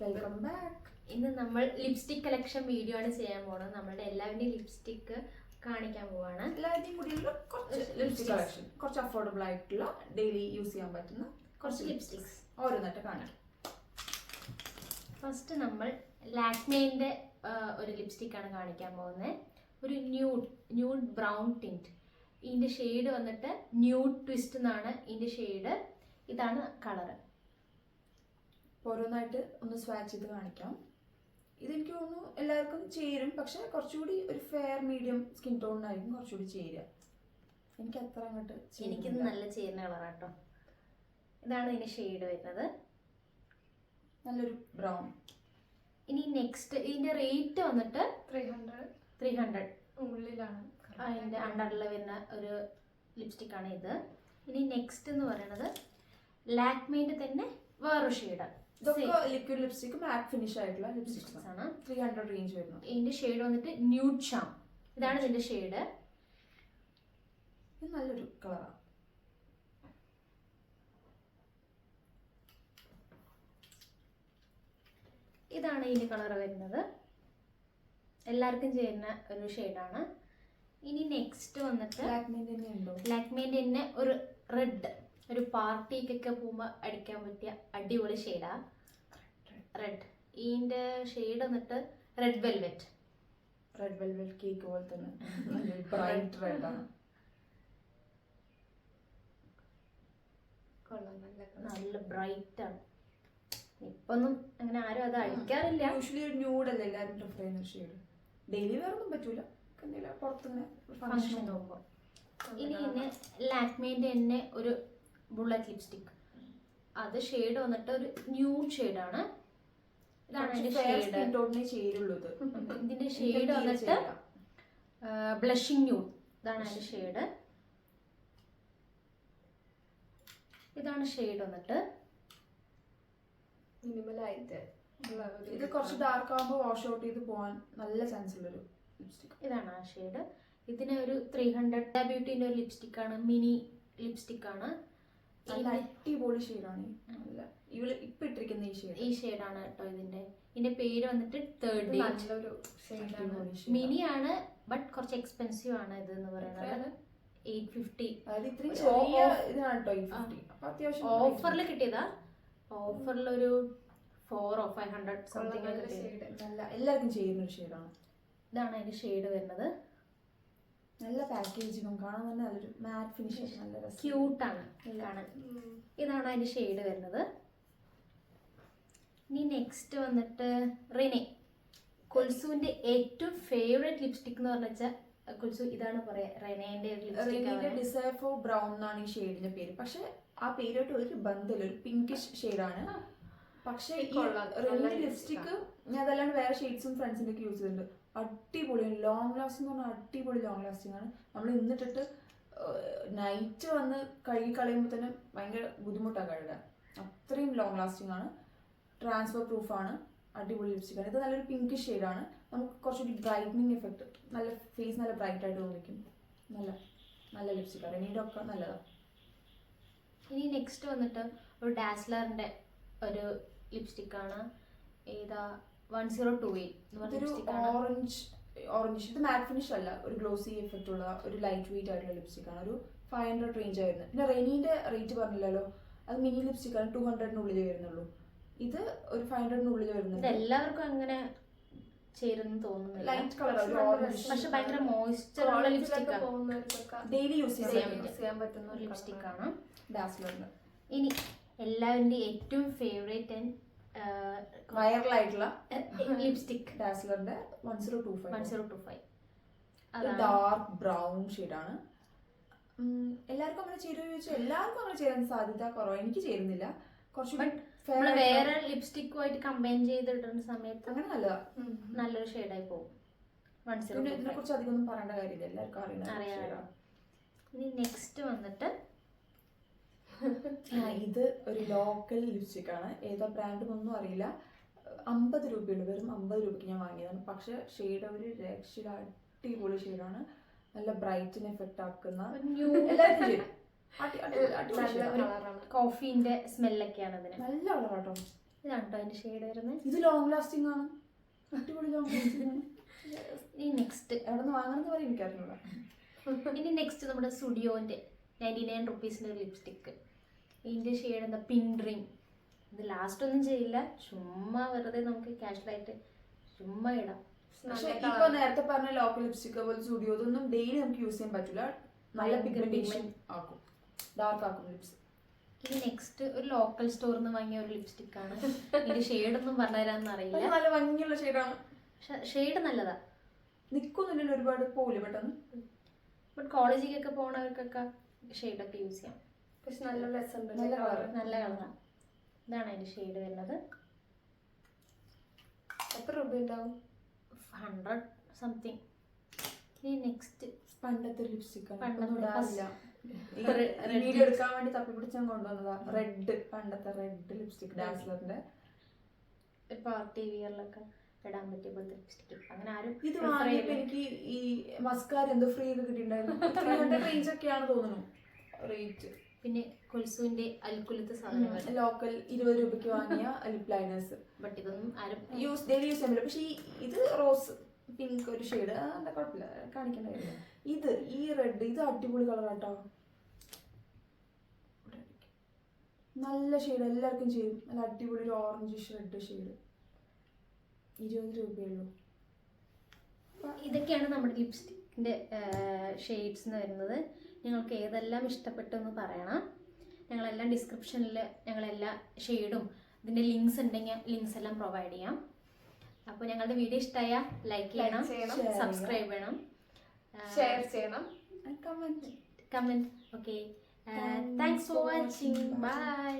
Welcome back. ഇന്ന് നമ്മൾ lipstick collection video ആണ് ചെയ്യാൻ പോകുന്നത്. നമ്മളുടെ എല്ലാവരുടെയും ലിപ്സ്റ്റിക് കാണിക്കാൻ പോവാണ്. എല്ലാവരുടെയും കൂടിയുള്ള കുറച്ച് ലിപ്സ്റ്റിക് കളക്ഷൻ, കുറച്ച് അഫോർഡബിൾ ആയിട്ടുള്ള ഡെയിലി യൂസ് ചെയ്യാൻ പറ്റുന്ന കുറച്ച് ലിപ്സ്റ്റിക്സ് ഓരോന്നായിട്ട് കാണിക്കും. ഫസ്റ്റ് നമ്മൾ ലാക്മേന്റെ ഒരു ലിപ്സ്റ്റിക് ആണ് കാണിക്കാൻ പോകുന്നത്. ഒരു ന്യൂഡ് ബ്രൗൺ ടിന്റ്. ഇതിന്റെ ഷെയ്ഡ് വന്നിട്ട് ന്യൂഡ് ട്വിസ്റ്റ് എന്നാണ് ഇതിന്റെ ഷെയ്ഡ്. ഇതാണ് കളറ്. ഓരോന്നായിട്ട് ഒന്ന് സ്വാച്ച് ചെയ്ത് കാണിക്കാം. ഇതെനിക്ക് തോന്നുന്നു എല്ലാവർക്കും ചേരും, പക്ഷെ കുറച്ചുകൂടി ഒരു ഫെയർ മീഡിയം സ്കിൻ ടോണിനായിരിക്കും കുറച്ചുകൂടി ചേരുക. എനിക്ക് അത്ര അങ്ങോട്ട് എനിക്കിത് നല്ല ചേരുന്ന കളറാട്ടോ. ഇതാണ് ഇതിന്റെ ഷെയ്ഡ് വരുന്നത്, നല്ലൊരു ബ്രൗൺ. ഇനി നെക്സ്റ്റ് ഇതിന്റെ റേറ്റ് വന്നിട്ട് 300 ഉള്ളിലാണ്. അതിന്റെ അണ്ടറിൽ വരുന്ന ഒരു ലിപ്സ്റ്റിക് ആണ് ഇത്. ഇനി നെക്സ്റ്റ് എന്ന് പറയുന്നത് ലാക്മേന്റെ തന്നെ വേറൊരു ഷെയ്ഡ്. ഇതൊക്കെ ലിക്വിഡ് ലിപ്സ്റ്റിക്, മാറ്റ് ഫിനിഷ് ആയിട്ടുള്ള ലിപ്സ്റ്റിക്സ് ആണ്. 300 റേഞ്ച് വരുന്നു. ഇതിന്റെ ഷെയ്ഡ് വന്നിട്ട് ന്യൂഡ് ഷാം. ഇതാണ് ഇതിന്റെ ഷെയ്ഡ്. ഇത് നല്ലൊരു കളറാണ്. ഇതാണ് ഇതിന്റെ കളർ വരുന്നത്. എല്ലാവർക്കും ചേരുന്ന ഒരു ഷെയ്ഡാണ്. ഇനി നെക്സ്റ്റ് വന്നിട്ട് ലാക്മേന്റെ തന്നെ ഒരു റെഡ്, ഒരു പാർട്ടിക്കൊക്കെ പോകുമ്പോൾ അടിക്കാൻ പറ്റിയ അടിപൊളി ഷെയ്ഡാ റെഡ്. ഇതിന്റെ ഷെയ്ഡ് വന്നിട്ട് red velvet. Red velvet cake പോലെ തന്നെ ബ്രൈറ്റ് റെഡ് ആണ്. നല്ല ബ്രൈറ്റ് ആണ്. ഇപ്പൊന്നും അങ്ങനെ ആരും അത് അടിക്കാറില്ല. യൂഷ്വലി ഒരു ന്യൂഡ് അല്ലേ എല്ലാവരും പ്രിഫർ ചെയ്യുന്ന ഷെയ്ഡ്. ഡെയിലി വേറെ ഒന്നും പറ്റൂല, പുറത്തുനിന്ന് ഫംഗ്ഷൻ നോക്കുമ്പോൾ. ഇനി പിന്നെ ലാക്മേന്റെ തന്നെ ഒരു ബുള്ളറ്റ് ലിപ്സ്റ്റിക്. അത് ഷെയ്ഡ് വന്നിട്ട് ഒരു ന്യൂഡ് ഷെയ്ഡാണ്. ഇതാണ് അതിന്റെ ചേരുള്ളൂ. ഇതിന്റെ ഷെയ്ഡ് വന്നിട്ട് ബ്ലഷിംഗ് ന്യൂഡ്. ഇതാണ് അതിന്റെ ഷെയ്ഡ്. ഇതാണ് ഷെയ്ഡ് വന്നിട്ട് മിനിമലായിട്ട്. ഇത് കുറച്ച് ഡാർക്ക് ആകുമ്പോൾ വാഷ് ഔട്ട് ചെയ്ത് പോകാൻ നല്ല ചാൻസ് ഉള്ളൊരു ലിപ്സ്റ്റിക്. ഇതാണ് ആ ഷെയ്ഡ്. ഇതിന് ഒരു 300 ബ്യൂട്ടിന്റെ ഒരു ലിപ്സ്റ്റിക് ആണ്, മിനി ലിപ്സ്റ്റിക് ആണ്. നല്ല അടിപൊളി ഷെയ്ഡാണ്. ഇവള് ഇപ്പൊ ഇട്ടിരിക്കുന്ന ഈ ഷെയ്ഡാണ് കേട്ടോ. ഇതിന്റെ പേര് വന്നിട്ട് തേർഡ് നല്ലൊരു മിനി ആണ്, ബട്ട് കുറച്ച് എക്സ്പെൻസീവ് ആണ് ഇത് എന്ന് പറയുന്നത്. 850. ഓഫറിൽ കിട്ടിയതാ. ഓഫറിൽ ഒരു 400 or 500 സംതിങ് എല്ലാവർക്കും ചെയ്യുന്ന ഒരു ഷെയ്ഡാണ്. ഇതാണ് അതിന്റെ ഷെയ്ഡ് വരുന്നത്. നല്ല പാക്കേജിങ്ങും കാണാൻ തന്നെ നല്ലൊരു മാറ്റ് ഫിനിഷ്, നല്ല ക്യൂട്ടാണ് കാണാൻ. ഇതാണ് അതിന്റെ ഷെയ്ഡ് വരുന്നത്. ഇനി നെക്സ്റ്റ് വന്നിട്ട് റിനെ, കുൽസുവിന്റെ ഏറ്റവും ഫേവറേറ്റ് ലിപ്സ്റ്റിക് എന്ന് പറഞ്ഞാൽ കുൽസു ഇതാണ് പറയാ. റെനേന്റെ ഡിസയർ ഫോർ ബ്രൗൺ എന്നാണ് ഈ ഷെയ്ഡിന്റെ പേര്. പക്ഷെ ആ പേരായിട്ട് ഒരു ബന്ധമില്ല, ഒരു പിങ്കിഷ് ഷെയ്ഡാണ്. പക്ഷെ ഈ റെനിന്റെ ലിപ്സ്റ്റിക് ഞാൻ അതല്ലാണ്ട് വേറെ ഷെയ്ഡ്സും ഫ്രണ്ട്സിന്റെ ഒക്കെ യൂസ് ചെയ്തിട്ടുണ്ട്. അടിപൊളിയാണ്. ലോങ് ലാസ്റ്റിംഗ് എന്ന് പറഞ്ഞാൽ അടിപൊളി ലോങ് ലാസ്റ്റിംഗ് ആണ്. നമ്മൾ ഇന്നിട്ടിട്ട് നൈറ്റ് വന്ന് കഴുകി കളയുമ്പോൾ തന്നെ ഭയങ്കര ബുദ്ധിമുട്ടാണ് കഴുകാൻ. അത്രയും ലോങ് ലാസ്റ്റിംഗ് ആണ്. ട്രാൻസ്ഫർ പ്രൂഫാണ്. അടിപൊളി ലിപ്സ്റ്റിക് ആണ്. ഇത് നല്ലൊരു പിങ്കിഷ് ഷെയ്ഡാണ്. നമുക്ക് കുറച്ചുകൂടി ബ്രൈറ്റനിങ് എഫക്ട്, നല്ല ഫേസ് നല്ല ബ്രൈറ്റ് ആയിട്ട് തോന്നിക്കും. നല്ല ലിപ്സ്റ്റിക്കാണ്. റെനിയുടെ ഒക്കെ നല്ലതാണ്. ഇനി നെക്സ്റ്റ് വന്നിട്ട് ഒരു ഡാസ്ലറിന്റെ ഒരു ലിപ്സ്റ്റിക് ആണ്. ഏതാ 1028 ഓറഞ്ച്. ഇത് മാറ്റ് ഫിനിഷ് അല്ല, ഒരു ഗ്ലോസി എഫക്റ്റ് ഉള്ള ഒരു ലൈറ്റ് വെയിറ്റ് ആയിട്ടുള്ള ലിപ്സ്റ്റിക് ആണ്. ഒരു 500 റേഞ്ച് ആയിരുന്നു. പിന്നെ റെനീന്റെ റേറ്റ് പറഞ്ഞില്ലല്ലോ, അത് മിനി ലിപ്സ്റ്റിക് ആണ്. 200 വരുന്നുള്ളൂ. ഇത് ഒരു 500 വരുന്നുണ്ട്. എല്ലാവർക്കും അങ്ങനെ ചേരുന്നു തോന്നുന്നില്ല. ലൈറ്റ് കളർ, പക്ഷെ ഭയങ്കര മോയ്സ്ചർ ഉള്ള ലിപ്സ്റ്റിക് ഡെയിലി യൂസ് ചെയ്യാൻ പറ്റുന്ന ഒരു ലിപ്സ്റ്റിക് ആണ് ഡാസ്ലറിന്റെ. ഇനി എല്ലാവരുടെ ഏറ്റവും ഫേവറേറ്റ് ആൻഡ് വൈറലായിട്ടുള്ള ലിപ്സ്റ്റിക് ഡാസ്ലറിന്റെ 1025 ഡാർക്ക് ബ്രൗൺ ഷെയ്ഡാണ്. എല്ലാവർക്കും അങ്ങനെ ചേരുമോ ചോദിച്ചാൽ എല്ലാവർക്കും അങ്ങനെ ചേരാൻ സാധ്യത കുറവാണ്. എനിക്ക് ചേരുന്നില്ല. കുറച്ചുകൂടി വേറെ ലിപ്സ്റ്റിക്കുമായിട്ട് കമ്പൈൻ ചെയ്തിടുന്ന സമയത്ത് അങ്ങനെ നല്ലതാ, നല്ലൊരു ഷെയ്ഡായി പോകും. ഇതിനെ കുറിച്ച് അധികം ഒന്നും പറയേണ്ട കാര്യമില്ല, എല്ലാവർക്കും അറിയാം. ഇനി നെക്സ്റ്റ് വന്നിട്ട് ഇത് ഒരു ലോക്കൽ ലിപ്സ്റ്റിക് ആണ്. ഏതാ ബ്രാൻഡ് ഒന്നും അറിയില്ല. 50 രൂപയുണ്ട്. വെറും 50 രൂപയ്ക്ക് ഞാൻ വാങ്ങിയതാണ്. പക്ഷെ ഷെയ്ഡ് ഒരു രക്ഷ അടിപൊളി ഷെയ്ഡാണ്. നല്ല ബ്രൈറ്റിന് എഫക്റ്റ് ആക്കുന്ന കോഫീന്റെ സ്മെല്ലൊക്കെയാണ് അതിന്. നല്ല കളറാട്ടോ. ഇതാണ് കേട്ടോ അതിന്റെ ഷെയ്ഡ് വരുന്നത്. ഇത് ലോങ് ലാസ്റ്റിംഗ് ആണ്, അടിപൊളി ലോങ് ലാസ്റ്റിംഗ് ആണ്. ഇനി നെക്സ്റ്റ് എവിടെ നിന്ന് വാങ്ങണമെന്ന് പറയാൻ എനിക്കറിഞ്ഞൂടാ. ഇനി നെക്സ്റ്റ് നമ്മുടെ സ്റ്റുഡിയോന്റെ 99 റുപ്പീസിന്റെ ഒരു ലിപ്സ്റ്റിക്ക്. ഇതിന്റെ ഷെയ്ഡ് എന്താ പിങ്ക് ഡ്രീം. ഇത് ലാസ്റ്റ് ഒന്നും ചെയ്യില്ല, ചുമ്മാ വെറുതെ നമുക്ക് കാഷ്വലായിട്ട് ചുമ്മാ ഇടാം. പക്ഷെ ഇപ്പൊ നേരത്തെ പറഞ്ഞ ലോക്കൽ ലിപ്സ്റ്റിക് പോലെ സ്റ്റുഡിയോ ഇതൊന്നും ഡെയിലി നമുക്ക് യൂസ് ചെയ്യാൻ പറ്റില്ല. നല്ല പിഗ്മെന്റേഷൻ ആക്കും, ഡാർക്ക് ആക്കും ലിപ്സ്. ഇനി നെക്സ്റ്റ് ഒരു ലോക്കൽ സ്റ്റോറിൽ നിന്ന് വാങ്ങിയ ഒരു ലിപ്സ്റ്റിക് ആണ്. ഇതിന്റെ ഷെയ്ഡ് ഒന്നും പറഞ്ഞുതരാന്ന് അറിയില്ല. നല്ല ഭംഗിയുള്ള ഷെയ്ഡാണ്, ഷെയ്ഡ് നല്ലതാ, നിക്കൊന്നുമില്ല, ഒരുപാട് പോവില്ല പെട്ടെന്ന്. ബട്ട് കോളേജിലേക്കൊക്കെ പോണവർക്കൊക്കെ ഷെയ്ഡൊക്കെ യൂസ് ചെയ്യാം. പക്ഷെ നല്ല രസമുണ്ട്, നല്ല കളർ, നല്ല കളറാണ്. ഇതാണ് അതിന്റെ ഷെയ്ഡ് വരുന്നത്. എത്ര രൂപ ഉണ്ടാവും? 100 സംതിങ്. ഇനി നെക്സ്റ്റ് പണ്ടത്തെ ലിപ്സ്റ്റിക് Red. വീഡിയോ എടുക്കാൻ വേണ്ടി തപ്പി പിടിച്ചാൽ കൊണ്ടുവന്നതാ. റെഡ്, പണ്ടത്തെ റെഡ് ലിപ്സ്റ്റിക് ഡാസ്ലറിന്റെ. പാർട്ടി വിയറിലൊക്കെ ഇടാൻ പറ്റിയ പോലത്തെ ലിപ്സ്റ്റിക്. അങ്ങനെ ആരും ഇത് വാങ്ങിയപ്പോ എനിക്ക് ഈ മസ്കാര എന്തോ ഫ്രീ ഒക്കെ കിട്ടിയിട്ടുണ്ടായിരുന്നു. 300 റേഞ്ച് ഒക്കെയാണ് തോന്നുന്നു റേറ്റ്. പിന്നെ കൊൽസുവിന്റെ അൽക്കുലത്തെ സാധനങ്ങൾ ലോക്കൽ 20 രൂപയ്ക്ക് വാങ്ങിയ ലിപ് ലൈനേഴ്സ്. ബട്ട് ഇതൊന്നും ആരും ഡെയിലി യൂസ് ചെയ്യാൻ പറ്റില്ല. പക്ഷെ ഇത് റോസ് പിങ്ക് ഒരു ഷെയ്ഡ്, എന്താ കുഴപ്പമില്ല, കാണിക്കേണ്ട കാര്യം. ഇത് ഈ റെഡ്, ഇത് അടിപൊളി കളറാട്ടോ, നല്ല ഷെയ്ഡ്, എല്ലാവർക്കും ചെയ്യും. നല്ല അടിപൊളി ഒരു ഓറഞ്ച് റെഡ് ഷെയ്ഡ്. 20 രൂപയുള്ളൂ. ഇതൊക്കെയാണ് നമ്മുടെ ലിപ്സ്റ്റിക്കിന്റെ ഷെയ്ഡ്സ് എന്ന് വരുന്നത്. നിങ്ങൾക്ക് ഏതെല്ലാം ഇഷ്ടപ്പെട്ടെന്ന് പറയണം. ഞങ്ങളെല്ലാം ഡിസ്ക്രിപ്ഷനിൽ ഞങ്ങളെല്ലാ ഷെയ്ഡും ഇതിൻ്റെ ലിങ്ക്സ് ഉണ്ടെങ്കിൽ ലിങ്ക്സ് എല്ലാം പ്രൊവൈഡ് ചെയ്യാം. അപ്പോൾ ഞങ്ങളുടെ വീഡിയോ ഇഷ്ടമായാൽ ലൈക്ക് ചെയ്യണം, സബ്സ്ക്രൈബ് ചെയ്യണം, ഷെയർ ചെയ്യണം, comment. Comment. Okay, thanks for watching. By.